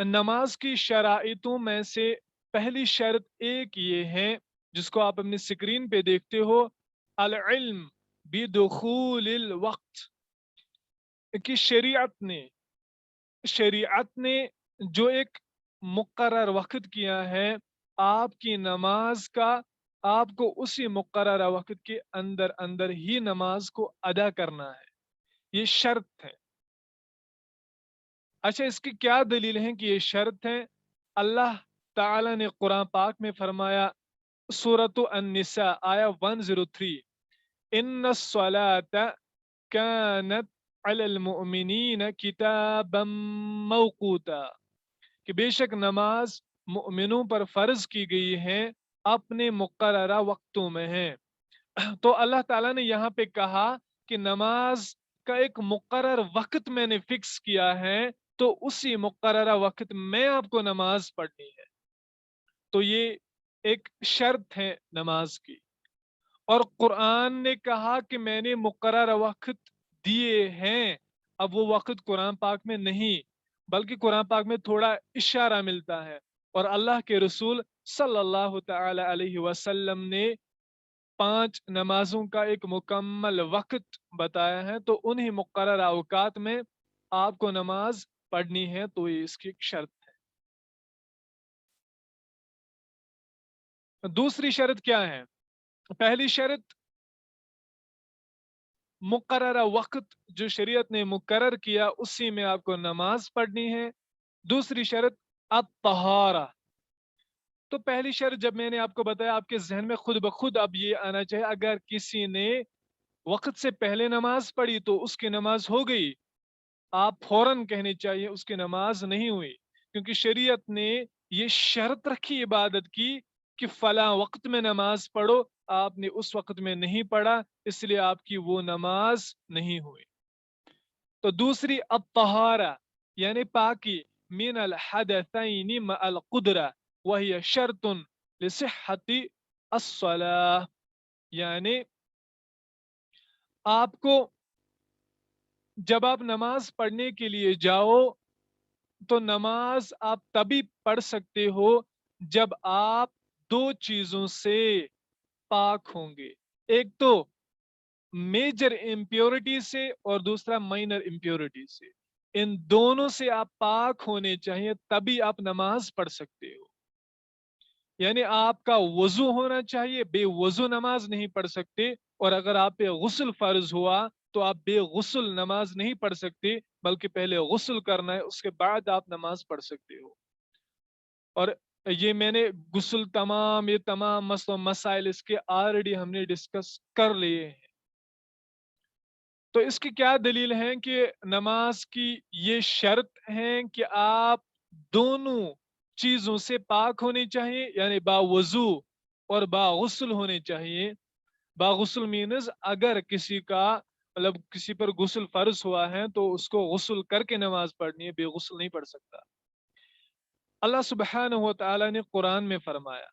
نماز کی شرائطوں میں سے پہلی شرط ایک یہ ہے جس کو آپ اپنی اسکرین پہ دیکھتے ہو، العلم بدخول الوقت، کہ شریعت نے جو ایک مقرر وقت کیا ہے آپ کی نماز کا، آپ کو اسی مقررہ وقت کے اندر اندر ہی نماز کو ادا کرنا ہے، یہ شرط ہے۔ اچھا، اس کی کیا دلیل ہے کہ یہ شرط ہے؟ اللہ تعالی نے قرآن پاک میں فرمایا، سورۃ النساء آیا 103، ان الصلاۃ كانت علی المؤمنین کتابا موقوتا، کہ بے شک نماز مؤمنوں پر فرض کی گئی ہے، اپنے مقررہ وقتوں میں ہے۔ تو اللہ تعالیٰ نے یہاں پہ کہا کہ نماز کا ایک مقرر وقت میں نے فکس کیا ہے، تو اسی مقررہ وقت میں آپ کو نماز پڑھنی ہے۔ تو یہ ایک شرط ہے نماز کی۔ اور قرآن نے کہا کہ میں نے مقررہ وقت دیے ہیں، اب وہ وقت قرآن پاک میں نہیں، بلکہ قرآن پاک میں تھوڑا اشارہ ملتا ہے، اور اللہ کے رسول صلی اللہ تعالی علیہ وسلم نے 5 نمازوں کا ایک مکمل وقت بتایا ہے، تو انہی مقررہ اوقات میں آپ کو نماز پڑھنی ہے، تو یہ اس کی ایک شرط ہے۔ دوسری شرط کیا ہے؟ پہلی شرط مقررہ وقت جو شریعت نے مقرر کیا اسی میں آپ کو نماز پڑھنی ہے۔ دوسری شرط الطہارہ۔ تو پہلی شرط جب میں نے آپ کو بتایا، آپ کے ذہن میں خود بخود اب یہ آنا چاہیے، اگر کسی نے وقت سے پہلے نماز پڑھی تو اس کی نماز ہو گئی، آپ فوراً کہنی چاہیے اس کی نماز نہیں ہوئی، کیونکہ شریعت نے یہ شرط رکھی عبادت کی کہ فلاں وقت میں نماز پڑھو، آپ نے اس وقت میں نہیں پڑھا، اس لیے آپ کی وہ نماز نہیں ہوئی۔ تو دوسری الطہارہ یعنی پاکی، من الحدثین مع القدرہ وہی شرط لصحت الصلاۃ، یعنی آپ کو جب آپ نماز پڑھنے کے لیے جاؤ تو نماز آپ تبھی پڑھ سکتے ہو جب آپ 2 چیزوں سے پاک ہوں گے، ایک تو میجر امپیورٹی سے اور دوسرا مائنر امپیورٹی سے، ان دونوں سے آپ پاک ہونے چاہیے تبھی آپ نماز پڑھ سکتے ہو۔ یعنی آپ کا وضو ہونا چاہیے، بے وضو نماز نہیں پڑھ سکتے، اور اگر آپ پہ غسل فرض ہوا تو آپ بے غسل نماز نہیں پڑھ سکتے، بلکہ پہلے غسل کرنا ہے، اس کے بعد آپ نماز پڑھ سکتے ہو۔ اور یہ میں نے غسل یہ تمام مسئلہ مسائل اس کے آلریڈی ہم نے ڈسکس کر لیے ہیں۔ تو اس کی کیا دلیل ہے کہ نماز کی یہ شرط ہے کہ آپ دونوں چیزوں سے پاک ہونے چاہیے، یعنی باوضو اور باغسل ہونے چاہیے۔ باغسل مینز اگر کسی کا مطلب کسی پر غسل فرض ہوا ہے تو اس کو غسل کر کے نماز پڑھنی ہے، بے غسل نہیں پڑھ سکتا۔ اللہ سبحانہ و تعالی نے قرآن میں فرمایا،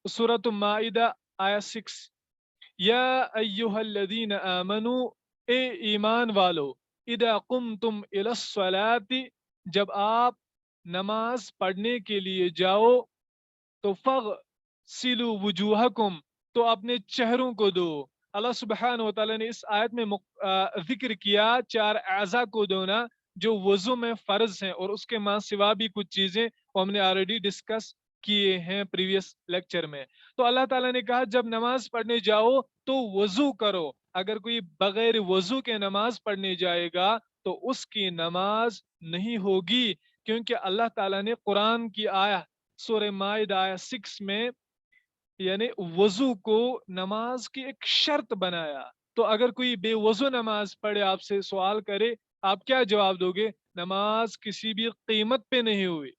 سورۃ المائدہ آیا 6، یا ایہا الذین آمنوا، اے ایمان والو، اذا قمتم الی الصلاۃ، جب آپ نماز پڑھنے کے لیے جاؤ تو فاغسلوا وجوہکم، تو اپنے چہروں کو دو۔ اللہ سبحانہ و تعالیٰ نے اس آیت میں ذکر کیا 4 اعضاء کو دھونا جو وضو میں فرض ہیں، اور اس کے ماں سوا بھی کچھ چیزیں وہ ہم نے آلریڈی ڈسکس کیے ہیں پریویس لیکچر میں۔ تو اللہ تعالیٰ نے کہا جب نماز پڑھنے جاؤ تو وضو کرو، اگر کوئی بغیر وضو کے نماز پڑھنے جائے گا تو اس کی نماز نہیں ہوگی، کیونکہ اللہ تعالیٰ نے قرآن کی سورہ مائدہ آیا 6 میں یعنی وضو کو نماز کی ایک شرط بنایا۔ تو اگر کوئی بے وضو نماز پڑھے آپ سے سوال کرے، آپ کیا جواب دو گے؟ نماز کسی بھی قیمت پہ نہیں ہوئی۔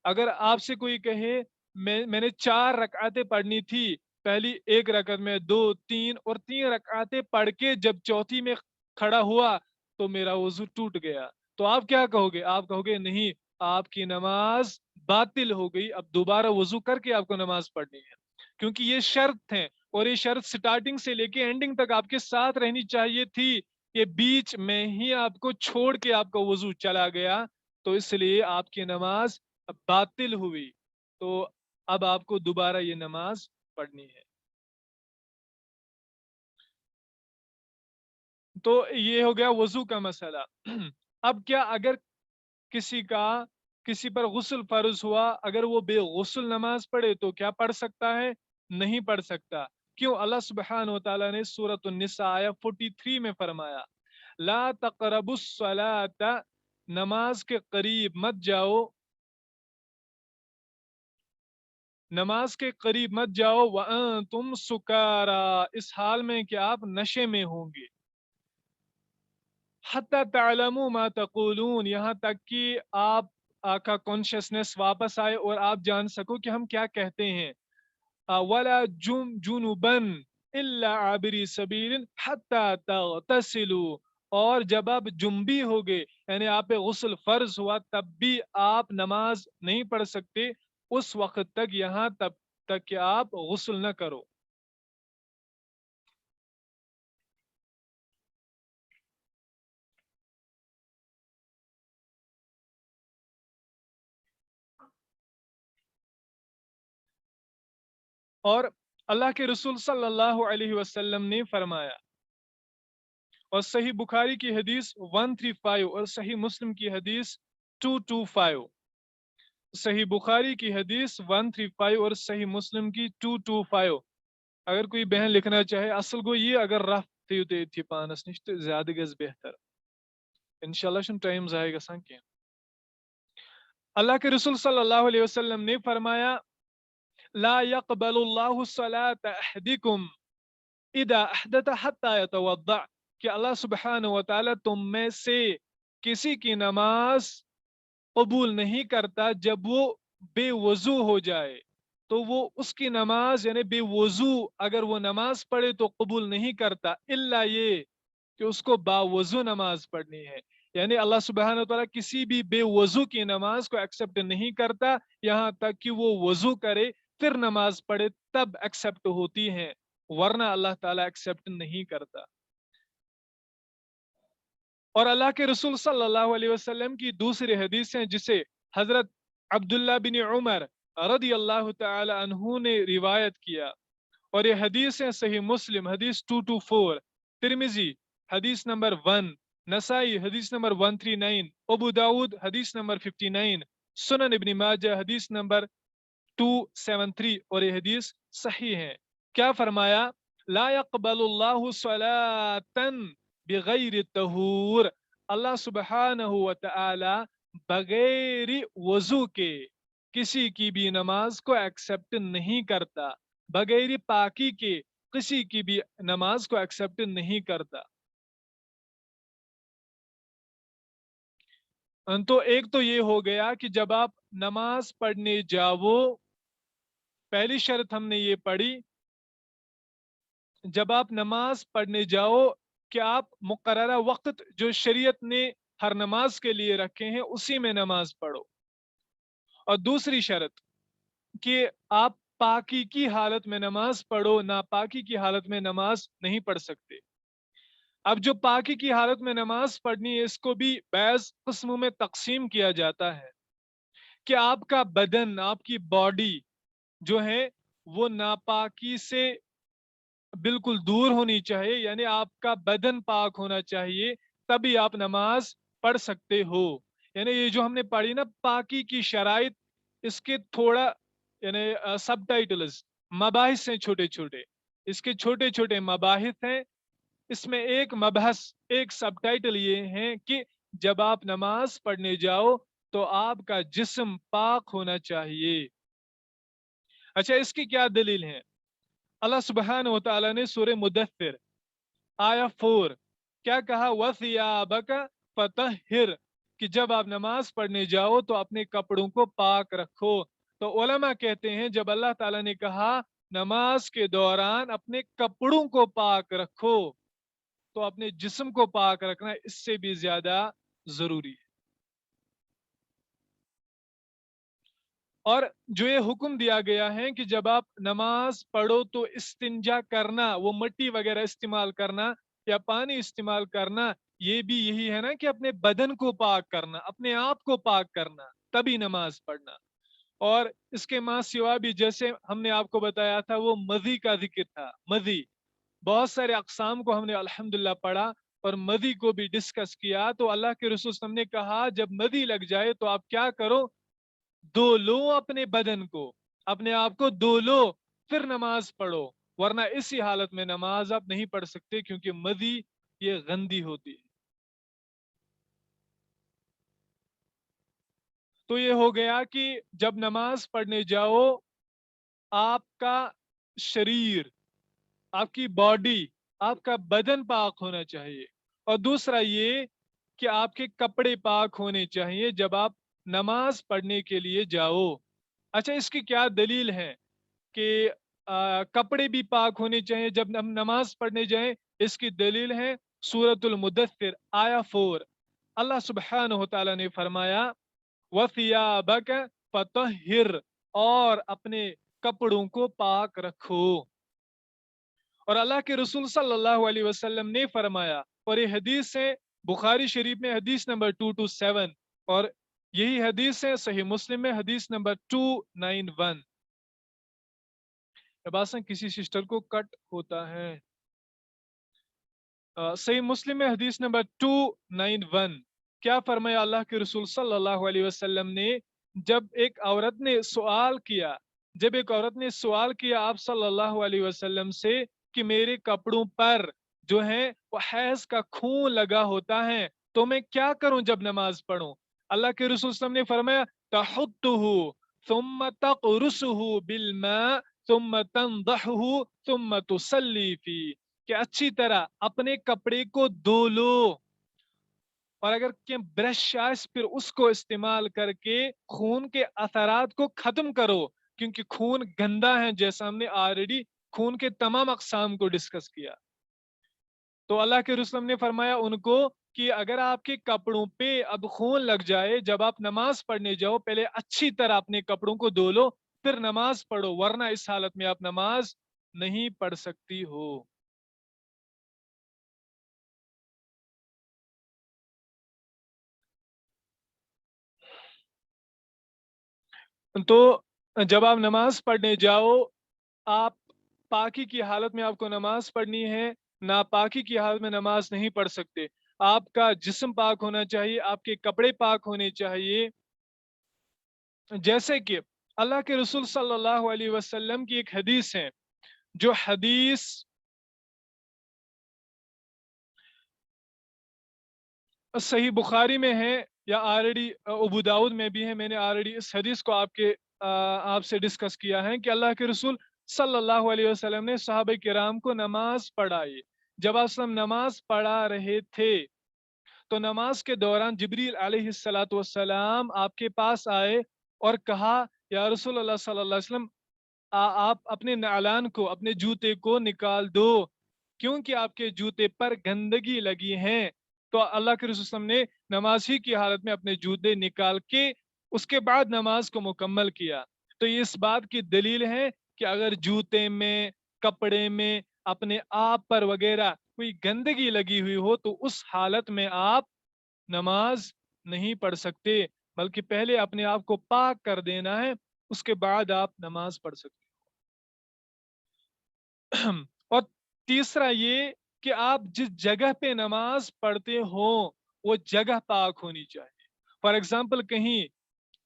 اگر آپ سے کوئی کہے میں نے 4 رکعتیں پڑھنی تھی، پہلی 1 رکعت میں 2 3 اور 3 رکعتیں پڑھ کے جب چوتھی میں کھڑا ہوا تو میرا وضو ٹوٹ گیا، تو آپ کیا کہو گے؟ آپ کہو گے نہیں، آپ کی نماز باطل ہو گئی، اب دوبارہ وضو کر کے آپ کو نماز پڑھنی ہے، کیونکہ یہ شرط ہے، اور یہ شرط سٹارٹنگ سے لے کے اینڈنگ تک آپ کے ساتھ رہنی چاہیے تھی، یہ بیچ میں ہی آپ کو چھوڑ کے آپ کا وضو چلا گیا تو اس لیے آپ کی نماز باطل ہوئی، تو اب آپ کو دوبارہ یہ نماز پڑھنی ہے۔ تو یہ ہو گیا وضو کا مسئلہ۔ اب کیا اگر کسی پر غسل فرض ہوا، اگر وہ بے غسل نماز پڑھے تو کیا پڑھ سکتا ہے؟ نہیں پڑھ سکتا۔ کیوں؟ اللہ سبحانہ و تعالیٰ نے سورۃ النساء آیہ 43 میں فرمایا، لا تقربوا الصلاۃ، نماز کے قریب مت جاؤ، نماز کے قریب مت جاؤ، وانتم سکارا، اس حال میں کہ آپ نشے میں ہوں گے، حتی تعلموا ما تقولون، یہاں تک کہ آپ کا کانشیسنس واپس آئے اور آپ جان سکو کہ ہم کیا کہتے ہیں۔ ولا جنبا الا عابری سبیل حتی تغتسلوا، اور جب آپ جنبی ہوگے یعنی آپ پہ غسل فرض ہوا تب بھی آپ نماز نہیں پڑھ سکتے اس وقت تک، یہاں تب تک کہ آپ غسل نہ کرو۔ اور اللہ کے رسول صلی اللہ علیہ وسلم نے فرمایا، اور صحیح بخاری کی حدیث 135 اور صحیح مسلم کی حدیث 225، صحیح بخاری کی حدیث 135 اور صحیح مسلم کی 225۔ اگر کوئی بہن لکھنا چاہے، اصل گو یہ اگر رف تھی پانس نش تو زیادہ گز بہتر، انشاءاللہ چھن ٹائم ضائع گژھان کی۔ اللہ کے رسول صلی اللہ علیہ وسلم نے فرمایا، لا يقبل اللہ صلاة احدکم اذا احدث حتى يتوضع، کہ اللہ سبحانہ و تعالی تم میں سے کسی کی نماز قبول نہیں کرتا جب وہ بے وضو ہو جائے، تو وہ اس کی نماز یعنی بے وضو اگر وہ نماز پڑھے تو قبول نہیں کرتا، الا یہ کہ اس کو باوضو نماز پڑھنی ہے۔ یعنی اللہ سبحانہ وتعالی کسی بھی بے وضو کی نماز کو ایکسپٹ نہیں کرتا یہاں تک کہ وہ وضو کرے پھر نماز پڑھے، تب ایکسپٹ ہوتی ہیں، ورنہ اللہ تعالیٰ ایکسپٹ نہیں کرتا۔ اور اللہ کے رسول صلی اللہ علیہ وسلم کی دوسری حدیث ہیں جسے حضرت عبداللہ بن عمر رضی اللہ تعالی عنہ نے روایت کیا، اور یہ حدیث ہیں صحیح مسلم حدیث 224، ترمذی حدیث نمبر 1، نسائی حدیث نمبر 139، ابو داود حدیث نمبر 59، سنن ابن ماجہ حدیث نمبر 273، اور یہ حدیث صحیح ہے۔ کیا فرمایا؟ لا يقبل اللہ صلاة بغیر طہور، اللہ سبحانہ و تعالی بغیر وضو کے کسی کی بھی نماز کو ایکسپٹ نہیں کرتا، بغیر پاکی کے کسی کی بھی نماز کو ایکسپٹ نہیں کرتا۔ تو ایک تو یہ ہو گیا کہ جب آپ نماز پڑھنے جاؤ، پہلی شرط ہم نے یہ پڑھی، جب آپ نماز پڑھنے جاؤ کہ آپ مقررہ وقت جو شریعت نے ہر نماز کے لیے رکھے ہیں اسی میں نماز پڑھو، اور دوسری شرط کہ آپ پاکی کی حالت میں نماز پڑھو، ناپاکی کی حالت میں نماز نہیں پڑھ سکتے۔ اب جو پاکی کی حالت میں نماز پڑھنی ہے اس کو بھی بعض قسموں میں تقسیم کیا جاتا ہے کہ آپ کا بدن، آپ کی باڈی جو ہے وہ ناپاکی سے بالکل دور ہونی چاہیے، یعنی آپ کا بدن پاک ہونا چاہیے تبھی آپ نماز پڑھ سکتے ہو۔ یعنی یہ جو ہم نے پڑھی نا پاکی کی شرائط، اس کے تھوڑا یعنی سب ٹائٹلز مباحث ہیں چھوٹے چھوٹے، اس کے چھوٹے چھوٹے مباحث ہیں، اس میں ایک مبحث ایک سب ٹائٹل یہ ہے کہ جب آپ نماز پڑھنے جاؤ تو آپ کا جسم پاک ہونا چاہیے۔ اچھا، اس کی کیا دلیل ہے؟ اللہ سبحانہ و تعالیٰ نے سورہ مدثر آیہ 4 کیا کہا؟ وَثِيَابَكَ فَطَهِّرْ، کہ جب آپ نماز پڑھنے جاؤ تو اپنے کپڑوں کو پاک رکھو۔ تو علماء کہتے ہیں جب اللہ تعالیٰ نے کہا نماز کے دوران اپنے کپڑوں کو پاک رکھو تو اپنے جسم کو پاک رکھنا اس سے بھی زیادہ ضروری ہے۔ اور جو یہ حکم دیا گیا ہے کہ جب آپ نماز پڑھو تو استنجا کرنا، وہ مٹی وغیرہ استعمال کرنا یا پانی استعمال کرنا، یہ بھی یہی ہے نا کہ اپنے بدن کو پاک کرنا، اپنے آپ کو پاک کرنا، تبھی نماز پڑھنا۔ اور اس کے ماں سوا بھی جیسے ہم نے آپ کو بتایا تھا وہ مذی کا ذکر تھا، مذی، بہت سارے اقسام کو ہم نے الحمدللہ پڑھا اور مذی کو بھی ڈسکس کیا۔ تو اللہ کے رسول صلی اللہ علیہ وسلم نے کہا جب مذی لگ جائے تو آپ کیا کرو، دھو لو اپنے بدن کو، اپنے آپ کو دھو لو، پھر نماز پڑھو، ورنہ اسی حالت میں نماز آپ نہیں پڑھ سکتے، کیونکہ مذی یہ گندی ہوتی ہے۔ تو یہ ہو گیا کہ جب نماز پڑھنے جاؤ آپ کا شریر، آپ کی باڈی، آپ کا بدن پاک ہونا چاہیے، اور دوسرا یہ کہ آپ کے کپڑے پاک ہونے چاہیے جب آپ نماز پڑھنے کے لیے جاؤ۔ اچھا، اس کی کیا دلیل ہے کہ کپڑے بھی پاک ہونے چاہیے جب ہم نماز پڑھنے جائیں؟ اس کی دلیل ہے سورۃ المدثر آیا 4۔ اللہ سبحانہ و تعالی نے فرمایا وَثِيَابَكَ فَطَهِّرْ، اور اپنے کپڑوں کو پاک رکھو۔ اور اللہ کے رسول صلی اللہ علیہ وسلم نے فرمایا، اور یہ حدیث ہے بخاری شریف میں حدیث نمبر 227، اور یہی حدیث ہے صحیح مسلم میں حدیث نمبر 291۔ باسن کسی سسٹر کو کٹ ہوتا ہے۔ صحیح مسلم میں حدیث نمبر 291، کیا فرمایا اللہ کے رسول صلی اللہ علیہ وسلم نے، جب ایک عورت نے سوال کیا، آپ صلی اللہ علیہ وسلم سے کہ میرے کپڑوں پر جو ہے وہ حیض کا خون لگا ہوتا ہے تو میں کیا کروں جب نماز پڑھوں؟ اللہ کے رسول صلی اللہ علیہ وسلم نے فرمایا تحطه ثم تقرصه بالماء ثم تنضحه ثم تصلي فيه، کہ اچھی طرح اپنے کپڑے کو دھو لو، اور اگر کہ برش آئے پھر اس کو استعمال کر کے خون کے اثرات کو ختم کرو، کیونکہ خون گندا ہے، جیسا ہم نے آلریڈی خون کے تمام اقسام کو ڈسکس کیا۔ تو اللہ کے رسول نے فرمایا ان کو کہ اگر آپ کے کپڑوں پہ اب خون لگ جائے، جب آپ نماز پڑھنے جاؤ پہلے اچھی طرح اپنے کپڑوں کو دھو لو، پھر نماز پڑھو، ورنہ اس حالت میں آپ نماز نہیں پڑھ سکتی ہو۔ تو جب آپ نماز پڑھنے جاؤ، آپ پاکی کی حالت میں آپ کو نماز پڑھنی ہے، ناپاکی کی حالت میں نماز نہیں پڑھ سکتے۔ آپ کا جسم پاک ہونا چاہیے، آپ کے کپڑے پاک ہونے چاہیے، جیسے کہ اللہ کے رسول صلی اللہ علیہ وسلم کی ایک حدیث ہے، جو حدیث صحیح بخاری میں ہے، یا آلریڈی ابو داؤد میں بھی ہے۔ میں نے آلریڈی اس حدیث کو آپ سے ڈسکس کیا ہے کہ اللہ کے رسول صلی اللہ علیہ وسلم نے صحابہ کرام کو نماز پڑھائی۔ جب آپ نماز پڑھا رہے تھے تو نماز کے دوران جبریل علیہ الصلوۃ والسلام آپ کے پاس آئے اور کہا یا رسول اللہ صلی اللہ علیہ وسلم، آپ اپنے نعلان کو، اپنے جوتے کو نکال دو، کیونکہ آپ کے جوتے پر گندگی لگی ہیں۔ تو اللہ کے رسول صلی اللہ علیہ وسلم نے نماز ہی کی حالت میں اپنے جوتے نکال کے اس کے بعد نماز کو مکمل کیا۔ تو یہ اس بات کی دلیل ہے کہ اگر جوتے میں، کپڑے میں، اپنے آپ پر وغیرہ کوئی گندگی لگی ہوئی ہو تو اس حالت میں آپ نماز نہیں پڑھ سکتے، بلکہ پہلے اپنے آپ کو پاک کر دینا ہے، اس کے بعد آپ نماز پڑھ سکتے۔ اور تیسرا یہ کہ آپ جس جگہ پہ نماز پڑھتے ہو وہ جگہ پاک ہونی چاہیے۔ فار ایگزامپل کہیں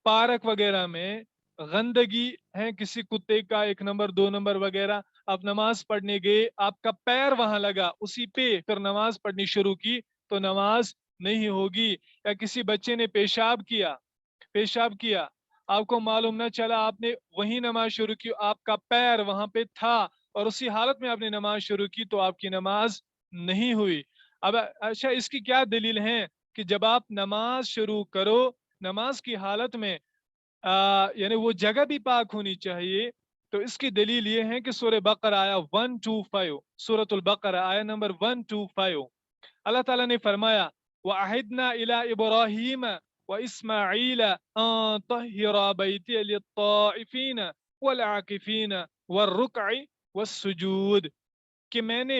پارک وغیرہ میں گندگی ہے، کسی کتے کا 1 نمبر 2 نمبر وغیرہ، آپ نماز پڑھنے گئے، آپ کا پیر وہاں لگا، اسی پہ پھر نماز پڑھنی شروع کی تو نماز نہیں ہوگی۔ یا کسی بچے نے پیشاب کیا، آپ کو معلوم نہ چلا، آپ نے وہی نماز شروع کی، آپ کا پیر وہاں پہ تھا اور اسی حالت میں آپ نے نماز شروع کی تو آپ کی نماز نہیں ہوئی۔ اب اچھا، اس کی کیا دلیل ہے کہ جب آپ نماز شروع کرو، نماز کی حالت میں یعنی وہ جگہ بھی پاک ہونی چاہیے؟ تو اس کی دلیل یہ ہے کہ سورہ بقرہ آیا 125، سورۃ البقرہ آیا نمبر 125، اللہ تعالیٰ نے فرمایا وَعَهِدْنَا إِلَىٰ إِبْرَاهِيمَ وَإِسْمَاعِيلَ أَن طَهِّرَا بَيْتِيَ لِلطَّائِفِينَ وَالْعَاكِفِينَ وَالرُّكْعِ وَالسُّجُودِ، کہ میں نے